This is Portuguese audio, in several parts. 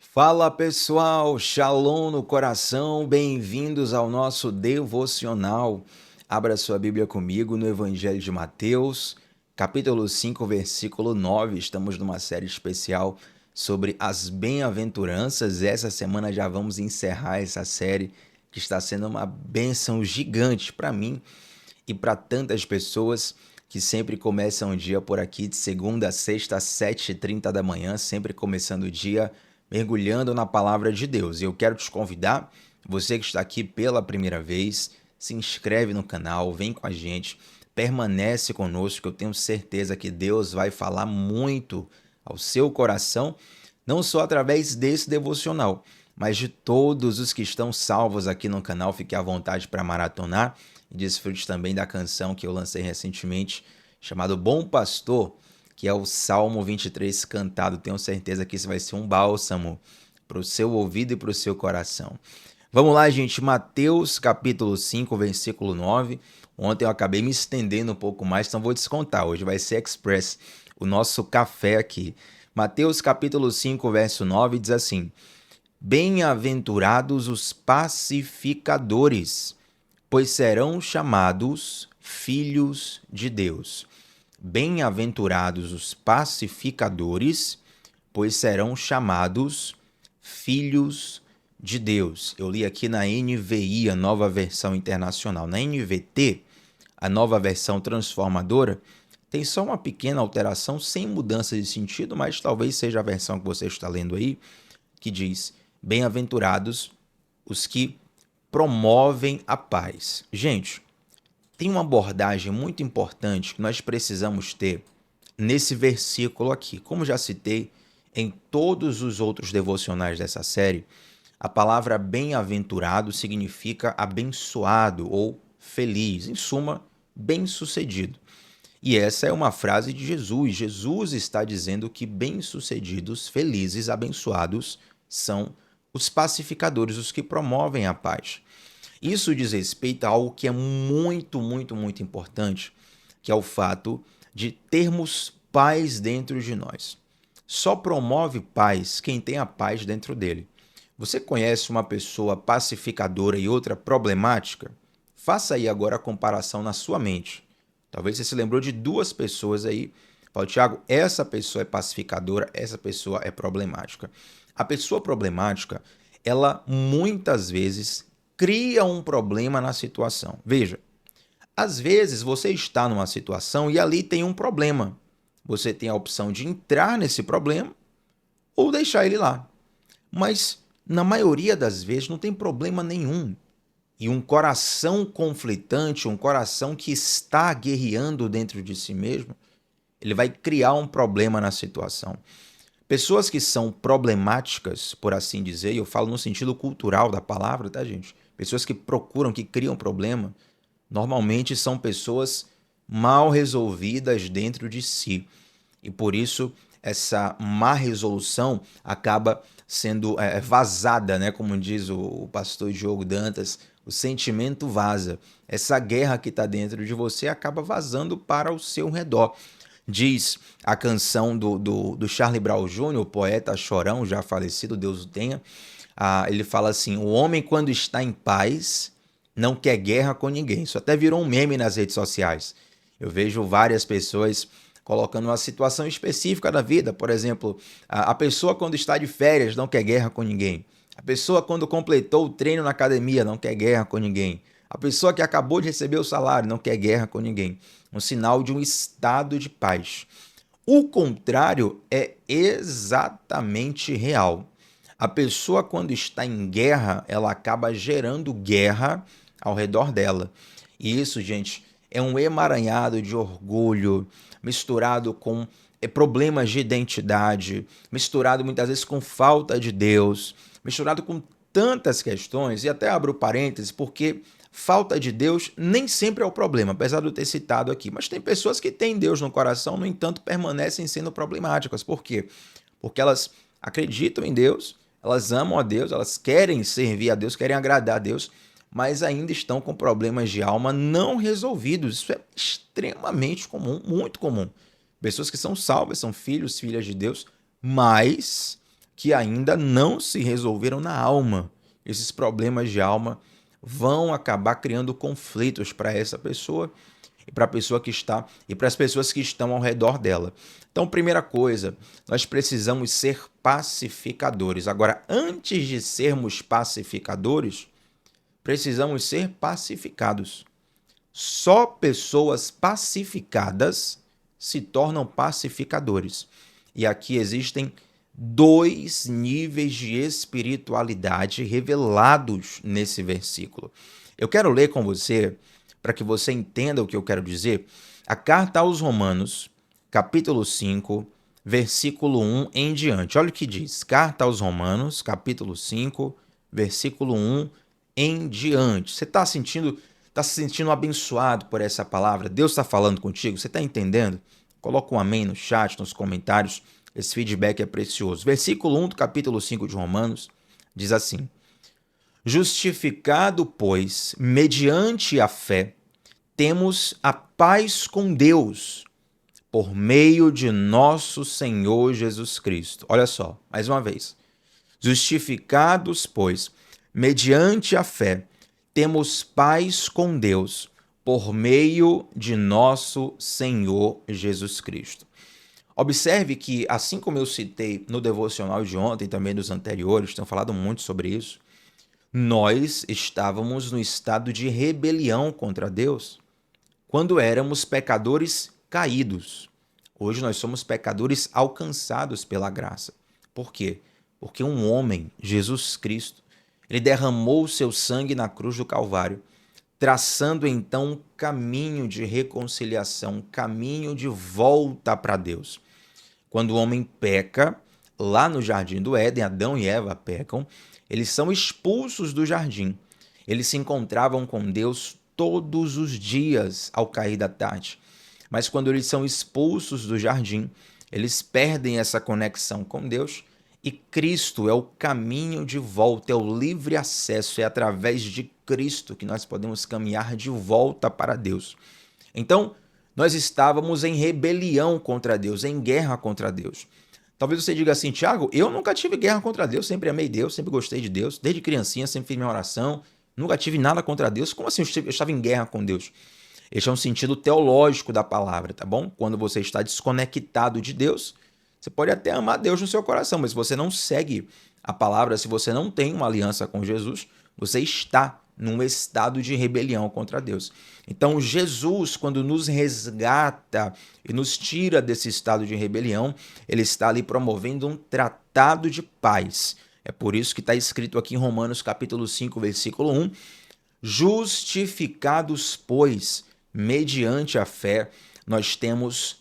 Fala pessoal, Shalom no coração, bem-vindos ao nosso devocional. Abra sua Bíblia comigo no Evangelho de Mateus, capítulo 5, versículo 9. Estamos numa série especial sobre as bem-aventuranças. Essa semana já vamos encerrar essa série que está sendo uma bênção gigante para mim e para tantas pessoas que sempre começam o dia por aqui, de segunda a sexta, às 7h30 da manhã, sempre começando o dia mergulhando na palavra de Deus. E eu quero te convidar, você que está aqui pela primeira vez, se inscreve no canal, vem com a gente, permanece conosco, que eu tenho certeza que Deus vai falar muito ao seu coração, não só através desse devocional, mas de todos os que estão salvos aqui no canal. Fique à vontade para maratonar e desfrute também da canção que eu lancei recentemente, chamado Bom Pastor, que é o Salmo 23 cantado. Tenho certeza que isso vai ser um bálsamo para o seu ouvido e para o seu coração. Vamos lá, gente. Mateus capítulo 5, versículo 9. Ontem eu acabei me estendendo um pouco mais, então vou descontar. Hoje vai ser express, o nosso café aqui. Mateus capítulo 5, verso 9 diz assim: Bem-aventurados os pacificadores, pois serão chamados filhos de Deus. Bem-aventurados os pacificadores, pois serão chamados filhos de Deus. Eu li aqui na NVI, a nova versão internacional. Na NVT, a nova versão transformadora, tem só uma pequena alteração, sem mudança de sentido, mas talvez seja a versão que você está lendo aí, que diz: Bem-aventurados os que promovem a paz. Gente, tem uma abordagem muito importante que nós precisamos ter nesse versículo aqui. Como já citei em todos os outros devocionais dessa série, a palavra bem-aventurado significa abençoado ou feliz, em suma, bem-sucedido. E essa é uma frase de Jesus. Jesus está dizendo que bem-sucedidos, felizes, abençoados são os pacificadores, os que promovem a paz. Isso diz respeito a algo que é muito importante, que é o fato de termos paz dentro de nós. Só promove paz quem tem a paz dentro dele. Você conhece uma pessoa pacificadora e outra problemática? Faça aí agora a comparação na sua mente. Talvez você se lembrou de duas pessoas aí. Fala, Tiago, essa pessoa é pacificadora, essa pessoa é problemática. A pessoa problemática, ela muitas vezes cria um problema na situação. Veja, às vezes você está numa situação e ali tem um problema. Você tem a opção de entrar nesse problema ou deixar ele lá. Mas na maioria das vezes não tem problema nenhum. E um coração conflitante, um coração que está guerreando dentro de si mesmo, ele vai criar um problema na situação. Pessoas que são problemáticas, por assim dizer, e eu falo no sentido cultural da palavra, tá, gente? Pessoas que procuram, que criam problema, normalmente são pessoas mal resolvidas dentro de si. E por isso essa má resolução acaba sendo vazada, né? Como diz o pastor Diogo Dantas, o sentimento vaza. Essa guerra que está dentro de você acaba vazando para o seu redor. Diz a canção do Charlie Brown Jr., o poeta chorão, já falecido, Deus o tenha. Ele fala assim: o homem, quando está em paz, não quer guerra com ninguém. Isso até virou um meme nas redes sociais. Eu vejo várias pessoas colocando uma situação específica da vida. Por exemplo, a pessoa, quando está de férias, não quer guerra com ninguém. A pessoa, quando completou o treino na academia, não quer guerra com ninguém. A pessoa que acabou de receber o salário não quer guerra com ninguém. Um sinal de um estado de paz. O contrário é exatamente real. A pessoa, quando está em guerra, ela acaba gerando guerra ao redor dela. E isso, gente, é um emaranhado de orgulho, misturado com problemas de identidade, misturado muitas vezes com falta de Deus, misturado com tantas questões. E até abro parênteses, porque falta de Deus nem sempre é o problema, apesar de eu ter citado aqui. Mas tem pessoas que têm Deus no coração, no entanto, permanecem sendo problemáticas. Por quê? Porque elas acreditam em Deus, elas amam a Deus, elas querem servir a Deus, querem agradar a Deus, mas ainda estão com problemas de alma não resolvidos. Isso é extremamente comum, muito comum. Pessoas que são salvas, são filhos, filhas de Deus, mas que ainda não se resolveram na alma. Esses problemas de alma vão acabar criando conflitos para essa pessoa e para a pessoa que está e para as pessoas que estão ao redor dela. Então, primeira coisa, nós precisamos ser pacificadores. Agora, antes de sermos pacificadores, precisamos ser pacificados. Só pessoas pacificadas se tornam pacificadores. E aqui existem dois níveis de espiritualidade revelados nesse versículo. Eu quero ler com você, para que você entenda o que eu quero dizer, a carta aos Romanos, capítulo 5, versículo 1 em diante. Olha o que diz. Carta aos Romanos, capítulo 5, versículo 1 em diante. Você está se sentindo abençoado por essa palavra? Deus está falando contigo? Você está entendendo? Coloca um amém no chat, nos comentários. Esse feedback é precioso. Versículo 1 do capítulo 5 de Romanos diz assim: justificado, pois, mediante a fé, temos a paz com Deus, por meio de nosso Senhor Jesus Cristo. Olha só, mais uma vez. Justificados, pois, mediante a fé, temos paz com Deus, por meio de nosso Senhor Jesus Cristo. Observe que, assim como eu citei no devocional de ontem, também dos anteriores, tenho falado muito sobre isso, nós estávamos no estado de rebelião contra Deus quando éramos pecadores caídos. Hoje nós somos pecadores alcançados pela graça. Por quê? Porque um homem, Jesus Cristo, ele derramou o seu sangue na cruz do Calvário, traçando então um caminho de reconciliação, um caminho de volta para Deus. Quando o homem peca, lá no jardim do Éden, Adão e Eva pecam, eles são expulsos do jardim. Eles se encontravam com Deus todos os dias ao cair da tarde. Mas quando eles são expulsos do jardim, eles perdem essa conexão com Deus e Cristo é o caminho de volta, é o livre acesso, é através de Cristo que nós podemos caminhar de volta para Deus. Então, nós estávamos em rebelião contra Deus, em guerra contra Deus. Talvez você diga assim: Tiago, eu nunca tive guerra contra Deus, sempre amei Deus, sempre gostei de Deus, desde criancinha sempre fiz minha oração, nunca tive nada contra Deus. Como assim eu estava em guerra com Deus? Este é um sentido teológico da palavra, tá bom? Quando você está desconectado de Deus, você pode até amar Deus no seu coração, mas se você não segue a palavra, se você não tem uma aliança com Jesus, você está num estado de rebelião contra Deus. Então, Jesus, quando nos resgata e nos tira desse estado de rebelião, ele está ali promovendo um tratado de paz. É por isso que está escrito aqui em Romanos capítulo 5, versículo 1, justificados, pois, mediante a fé, nós temos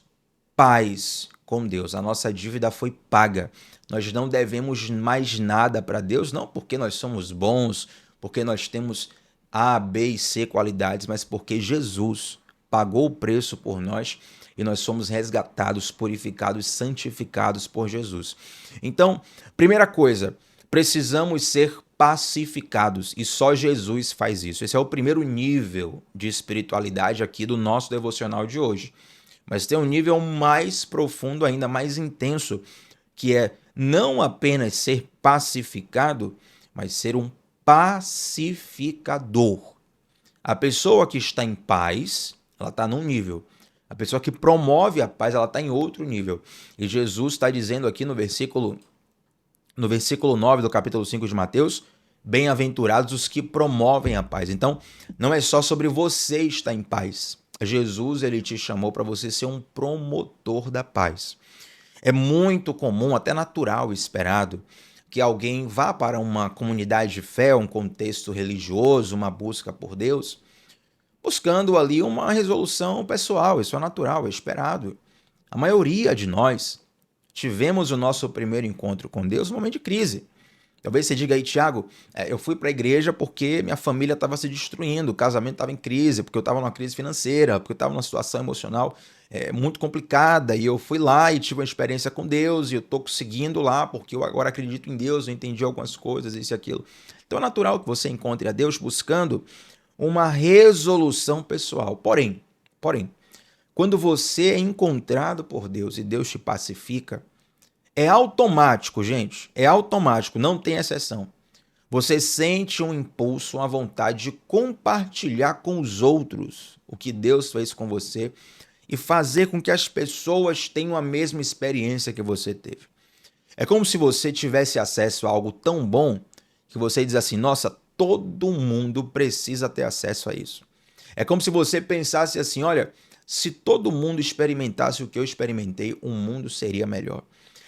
paz com Deus. A nossa dívida foi paga. Nós não devemos mais nada para Deus, não porque nós somos bons, porque nós temos A, B e C qualidades, mas porque Jesus pagou o preço por nós e nós somos resgatados, purificados, santificados por Jesus. Então, primeira coisa, precisamos ser pacificados e só Jesus faz isso. Esse é o primeiro nível de espiritualidade aqui do nosso devocional de hoje. Mas tem um nível mais profundo, ainda mais intenso, que é não apenas ser pacificado, mas ser um pacificador. A pessoa que está em paz, ela está num nível. A pessoa que promove a paz, ela está em outro nível. E Jesus está dizendo aqui no versículo 9 do capítulo 5 de Mateus, bem-aventurados os que promovem a paz. Então, não é só sobre você estar em paz. Jesus, ele te chamou para você ser um promotor da paz. É muito comum, até natural, esperado, que alguém vá para uma comunidade de fé, um contexto religioso, uma busca por Deus, buscando ali uma resolução pessoal. Isso é natural, é esperado. A maioria de nós tivemos o nosso primeiro encontro com Deus no momento de crise. Talvez você diga aí, Tiago, eu fui para a igreja porque minha família estava se destruindo, o casamento estava em crise, porque eu estava numa crise financeira, porque eu estava numa situação emocional muito complicada, e eu fui lá e tive uma experiência com Deus, e eu estou seguindo lá porque eu agora acredito em Deus, eu entendi algumas coisas, isso e aquilo. Então é natural que você encontre a Deus buscando uma resolução pessoal. Porém, quando você é encontrado por Deus e Deus te pacifica, É automático, gente. É automático, não tem exceção. Você sente um impulso, uma vontade de compartilhar com os outros o que Deus fez com você e fazer com que as pessoas tenham a mesma experiência que você teve. É como se você tivesse acesso a algo tão bom que você diz assim: nossa, todo mundo precisa ter acesso a isso. É como se você pensasse assim: olha, se todo mundo experimentasse o que eu experimentei, o mundo seria melhor.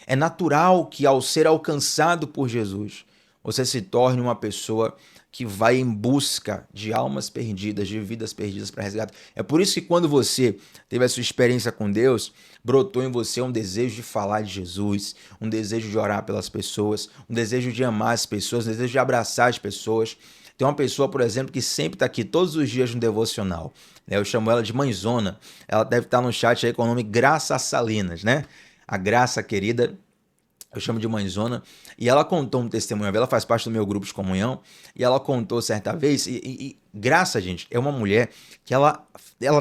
É natural que, ao ser alcançado por Jesus, você se torne uma pessoa que vai em busca de almas perdidas, de vidas perdidas para resgate. É por isso que, quando você teve a sua experiência com Deus, brotou em você um desejo de falar de Jesus, um desejo de orar pelas pessoas, um desejo de amar as pessoas, um desejo de abraçar as pessoas. Tem uma pessoa, por exemplo, que sempre está aqui todos os dias no devocional. Eu chamo ela de mãezona. Ela deve estar no chat aí com o nome Graça Salinas, né? A Graça querida, eu chamo de mãezona, e ela contou um testemunho, ela faz parte do meu grupo de comunhão, e ela contou certa vez, e Graça, gente, é uma mulher que ela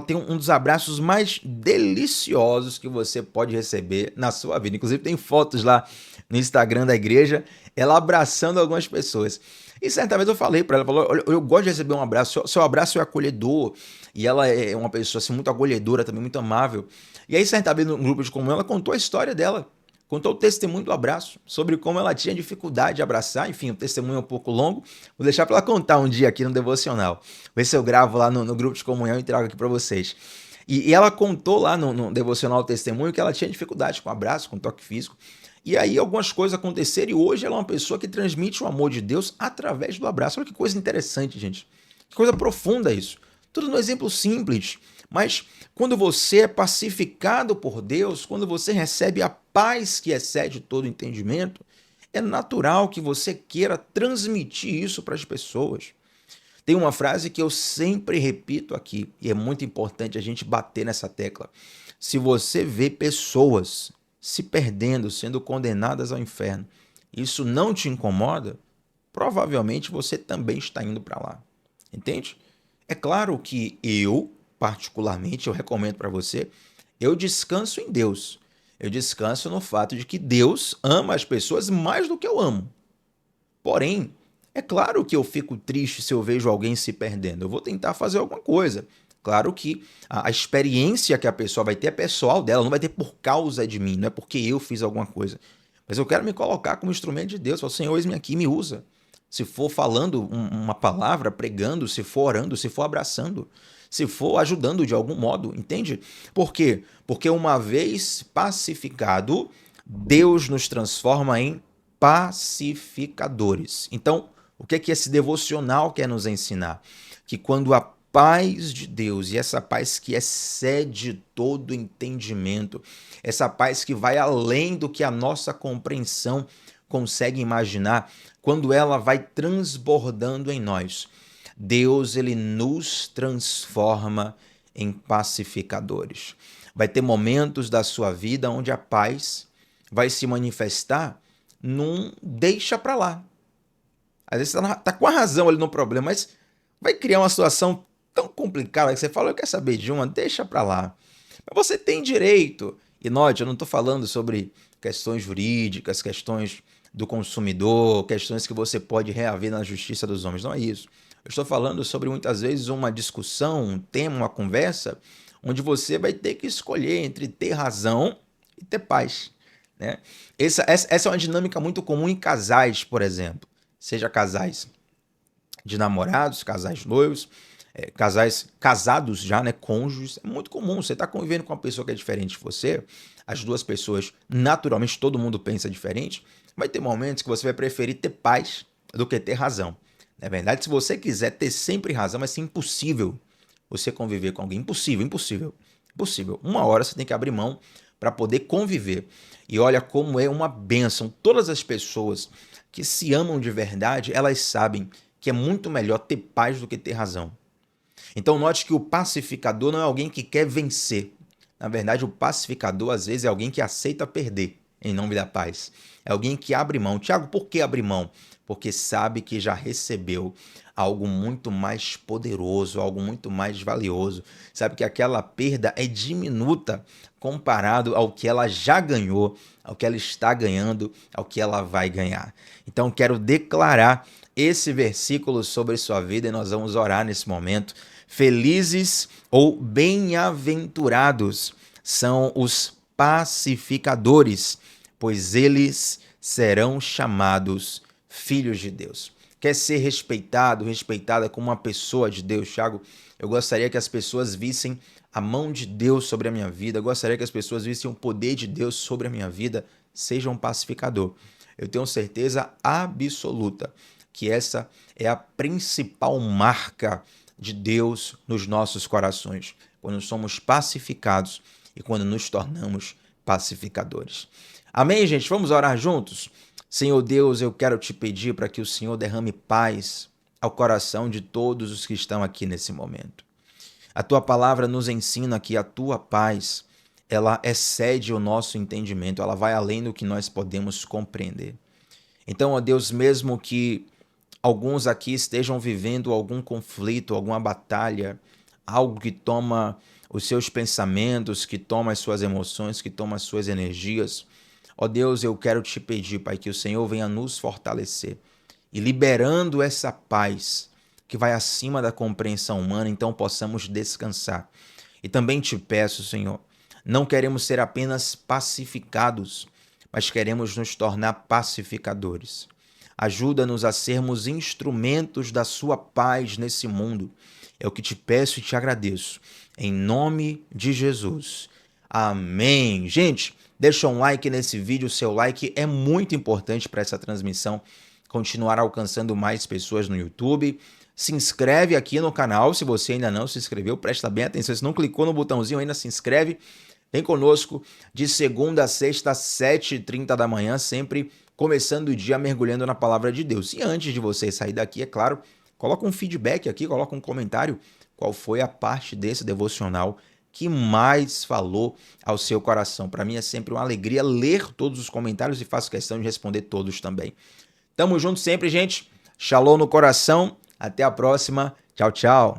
tem um dos abraços mais deliciosos que você pode receber na sua vida. Inclusive tem fotos lá no Instagram da igreja, ela abraçando algumas pessoas. E certa vez eu falei para ela, olha, eu gosto de receber um abraço, seu abraço é acolhedor, e ela é uma pessoa assim, muito acolhedora, também muito amável. E aí certa vez no grupo de comunhão ela contou a história dela, contou o testemunho do abraço, sobre como ela tinha dificuldade de abraçar. Enfim, o testemunho é um pouco longo, vou deixar para ela contar um dia aqui no devocional. Ver se eu gravo lá no grupo de comunhão e trago aqui para vocês. E ela contou lá no devocional o testemunho que ela tinha dificuldade com abraço, com toque físico. E aí algumas coisas aconteceram e hoje ela é uma pessoa que transmite o amor de Deus através do abraço. Olha que coisa interessante, gente. Que coisa profunda isso. Tudo num exemplo simples. Mas quando você é pacificado por Deus, quando você recebe a paz que excede todo entendimento, é natural que você queira transmitir isso para as pessoas. Tem uma frase que eu sempre repito aqui, e é muito importante a gente bater nessa tecla. Se você vê pessoas se perdendo, sendo condenadas ao inferno, isso não te incomoda, provavelmente você também está indo para lá. Entende? É claro que eu, particularmente, eu recomendo para você, eu descanso em Deus. Eu descanso no fato de que Deus ama as pessoas mais do que eu amo. Porém, é claro que eu fico triste se eu vejo alguém se perdendo. Eu vou tentar fazer alguma coisa. Claro que a experiência que a pessoa vai ter é pessoal dela, não vai ter por causa de mim, não é porque eu fiz alguma coisa. Mas eu quero me colocar como instrumento de Deus. Falo, Senhor, eis-me aqui, me usa. Se for falando uma palavra, pregando, se for orando, se for abraçando, se for ajudando de algum modo, entende? Por quê? Porque uma vez pacificado, Deus nos transforma em pacificadores. Então, o que é que esse devocional quer nos ensinar? Que quando a paz de Deus, e essa paz que excede todo entendimento, essa paz que vai além do que a nossa compreensão consegue imaginar, quando ela vai transbordando em nós, Deus ele nos transforma em pacificadores. Vai ter momentos da sua vida onde a paz vai se manifestar num deixa pra lá. Às vezes você tá com a razão ali no problema, mas vai criar uma situação tão complicada que você fala, eu quero saber de uma, deixa pra lá. Mas você tem direito. E note, eu não estou falando sobre questões jurídicas, questões do consumidor, questões que você pode reaver na justiça dos homens. Não é isso. Eu estou falando sobre, muitas vezes, uma discussão, um tema, uma conversa, onde você vai ter que escolher entre ter razão e ter paz. Né? Essa é uma dinâmica muito comum em casais, por exemplo. Seja casais de namorados, casais noivos, casais casados já, né, cônjuges. É muito comum. Você está convivendo com uma pessoa que é diferente de você, as duas pessoas, naturalmente, todo mundo pensa diferente. Vai ter momentos que você vai preferir ter paz do que ter razão. Na verdade, se você quiser ter sempre razão, vai ser impossível você conviver com alguém. Impossível, impossível, impossível. Uma hora você tem que abrir mão para poder conviver. E olha como é uma bênção. Todas as pessoas que se amam de verdade, elas sabem que é muito melhor ter paz do que ter razão. Então note que o pacificador não é alguém que quer vencer. Na verdade, o pacificador às vezes é alguém que aceita perder em nome da paz. É alguém que abre mão. Tiago, por que abre mão? Porque sabe que já recebeu algo muito mais poderoso, algo muito mais valioso. Sabe que aquela perda é diminuta comparado ao que ela já ganhou, ao que ela está ganhando, ao que ela vai ganhar. Então quero declarar esse versículo sobre sua vida e nós vamos orar nesse momento. Felizes ou bem-aventurados são os pacificadores, pois eles serão chamados filhos de Deus. Quer ser respeitado, respeitada como uma pessoa de Deus, Thiago? Eu gostaria que as pessoas vissem a mão de Deus sobre a minha vida, eu gostaria que as pessoas vissem o poder de Deus sobre a minha vida. Seja um pacificador. Eu tenho certeza absoluta que essa é a principal marca de Deus nos nossos corações, quando somos pacificados e quando nos tornamos pacificadores. Amém, gente? Vamos orar juntos? Senhor Deus, eu quero te pedir para que o Senhor derrame paz ao coração de todos os que estão aqui nesse momento. A tua palavra nos ensina que a tua paz, ela excede o nosso entendimento, ela vai além do que nós podemos compreender. Então, ó Deus, mesmo que alguns aqui estejam vivendo algum conflito, alguma batalha, algo que toma os seus pensamentos, que toma as suas emoções, que toma as suas energias, ó Deus, eu quero te pedir, Pai, que o Senhor venha nos fortalecer e liberando essa paz que vai acima da compreensão humana, então possamos descansar. E também te peço, Senhor, não queremos ser apenas pacificados, mas queremos nos tornar pacificadores. Ajuda-nos a sermos instrumentos da sua paz nesse mundo. É o que te peço e te agradeço. Em nome de Jesus. Amém. Gente, deixa um like nesse vídeo. O seu like é muito importante para essa transmissão continuar alcançando mais pessoas no YouTube. Se inscreve aqui no canal se você ainda não se inscreveu. Presta bem atenção. Se não clicou no botãozinho ainda, se inscreve. Vem conosco de segunda a sexta, às 7h30 da manhã, sempre começando o dia mergulhando na palavra de Deus. E antes de você sair daqui, é claro, coloca um feedback aqui, coloca um comentário. Qual foi a parte desse devocional que mais falou ao seu coração? Para mim é sempre uma alegria ler todos os comentários e faço questão de responder todos também. Tamo junto sempre, gente. Shalom no coração. Até a próxima. Tchau, tchau.